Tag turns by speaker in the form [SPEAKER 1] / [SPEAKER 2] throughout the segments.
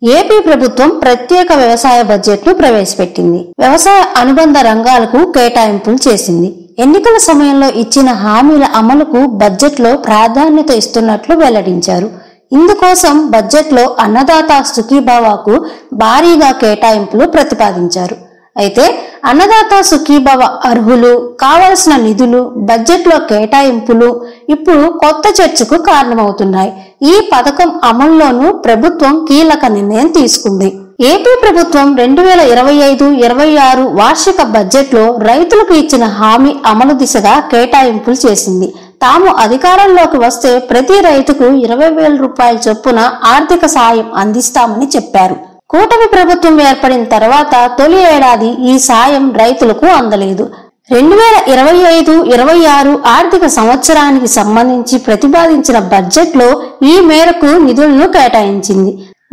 [SPEAKER 1] AP ప్రభుత్వం ప్రత్యేక వ్యవసాయ బడ్జెట్ ను ప్రవేశపెట్టింది. వ్యవసాయ అనుబంధ రంగాలకు కేటాయింపులు చేసింది. ఎన్నికల సమయంలో ఇచ్చిన హామీల అమలుకు బడ్జెట్ లో ప్రాధాన్యత ఇస్తున్నట్లు వెల్లడించారు. ఇందుకోసం బడ్జెట్ లో అన్నదాత సుఖీభవకు భారీగా కేటాయింపులు ప్రతిపాదించారు. అయితే అన్నదాత సుఖీభవ అర్హులు, కావలసిన నిధులు, బడ్జెట్ లో కేటాయింపులు ఇప్పుడు కొత్త చర్చకు కారణమవుతున్నాయి. ఈ పథకం అమల్లోనూ ప్రభుత్వం కీలక నిర్ణయం తీసుకుంది. ఏపీ ప్రభుత్వం 2025-26 వార్షిక బడ్జెట్ లో రైతులకు ఇచ్చిన హామీ అమలు దిశగా కేటాయింపులు చేసింది. తాము అధికారంలోకి వస్తే ప్రతి రైతుకు 20,000 రూపాయల చొప్పున ఆర్థిక సాయం అందిస్తామని చెప్పారు. కూటమి ప్రభుత్వం ఏర్పడిన తర్వాత తొలి ఏడాది ఈ సాయం రైతులకు అందలేదు. 2025-26 ఆర్థిక సంవత్సరానికి సంబంధించి ప్రతిపాదించిన బడ్జెట్ లో ఈ మేరకు నిధులను కేటాయించింది.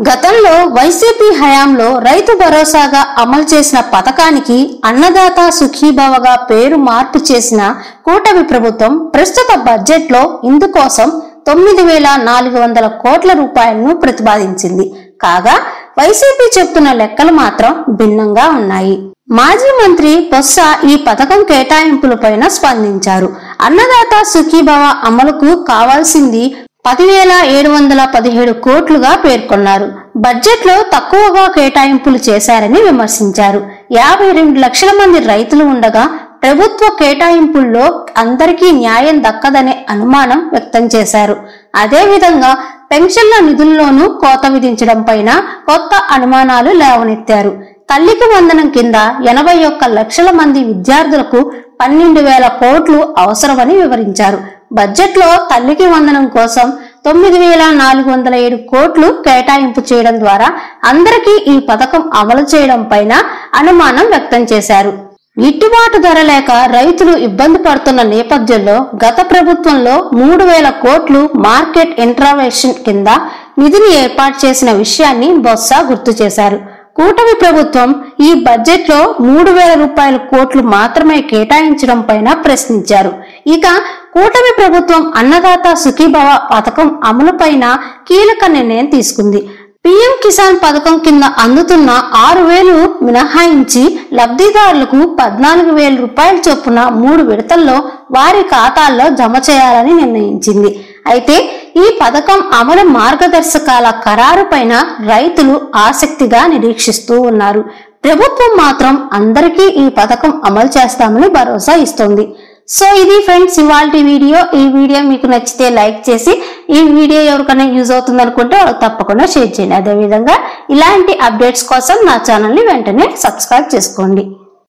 [SPEAKER 1] గతంలో వైసీపీ హయాంలో రైతు భరోసాగా అమలు చేసిన పథకానికి అన్నదాత సుఖీభవగా పేరు మార్పు చేసిన కూటమి ప్రభుత్వం ప్రస్తుత బడ్జెట్ లో ఇందుకోసం 9,400 కోట్ల రూపాయలను ప్రతిపాదించింది. కాగా వైసీపీ చెప్తున్న లెక్కలు మాత్రం భిన్నంగా ఉన్నాయి. మాజీ మంత్రి బొత్స ఈ పథకం కేటాయింపులపైన స్పందించారు. అన్నదాత సుఖీభవ అమలుకు కావాల్సింది 10,717 కోట్లుగా పేర్కొన్నారు. బడ్జెట్ లో తక్కువగా కేటాయింపులు చేశారని విమర్శించారు. 52 లక్షల మంది రైతులు ఉండగా ప్రభుత్వ కేటాయింపుల్లో అందరికీ న్యాయం దక్కదనే అనుమానం వ్యక్తం చేశారు. అదేవిధంగా పెన్షన్ల నిధుల్లోనూ కోత విధించడం పైన కొత్త అనుమానాలు లేవనెత్తారు. తల్లికి వందనం కింద 81 లక్షల మంది విద్యార్థులకు 12,000 కోట్లు అవసరమని వివరించారు. బడ్జెట్ లో తల్లికి వందనం కోసం 9,407 కోట్లు కేటాయింపు చేయడం ద్వారా అందరికీ ఈ పథకం అమలు చేయడం పైన అనుమానం వ్యక్తం చేశారు. గిట్టుబాటు ధర లేక రైతులు ఇబ్బంది పడుతున్న నేపథ్యంలో గత ప్రభుత్వంలో 3,000 కోట్లు మార్కెట్ ఇంటర్వెన్షన్ కింద నిధిని ఏర్పాటు చేసిన విషయాన్ని బొత్స గుర్తు చేశారు. కూటమి ప్రభుత్వం ఈ బడ్జెట్ లో 3,000 కోట్లు మాత్రమే కేటాయించడం పైన ప్రశ్నించారు. ఇక కూటమి ప్రభుత్వం అన్నదాత సుఖీభవ పథకం అమలుపైన కీలక నిర్ణయం తీసుకుంది. పీఎం కిసాన్ పథకం కింద అందుతున్న 6,000 మినహాయించి లబ్ధిదారులకు 14,000 రూపాయల చొప్పున 3 విడతల్లో వారి ఖాతాల్లో జమ చేయాలని నిర్ణయించింది. అయితే ఈ పథకం అమలు మార్గదర్శకాల ఖరారు పైన రైతులు ఆసక్తిగా నిరీక్షిస్తూ ఉన్నారు. ప్రభుత్వం మాత్రం అందరికీ ఈ పథకం అమలు చేస్తామని భరోసా ఇస్తోంది. సో ఇది ఫ్రెండ్స్ ఇవాల్టి వీడియో. ఈ వీడియో మీకు నచ్చితే లైక్ చేసి ఈ వీడియో ఎవరికైనా యూజ్ అవుతుంది అనుకుంటే తప్పకుండా షేర్ చేయండి. అదేవిధంగా ఇలాంటి అప్డేట్స్ కోసం నా ఛానల్ ని వెంటనే సబ్స్క్రైబ్ చేసుకోండి.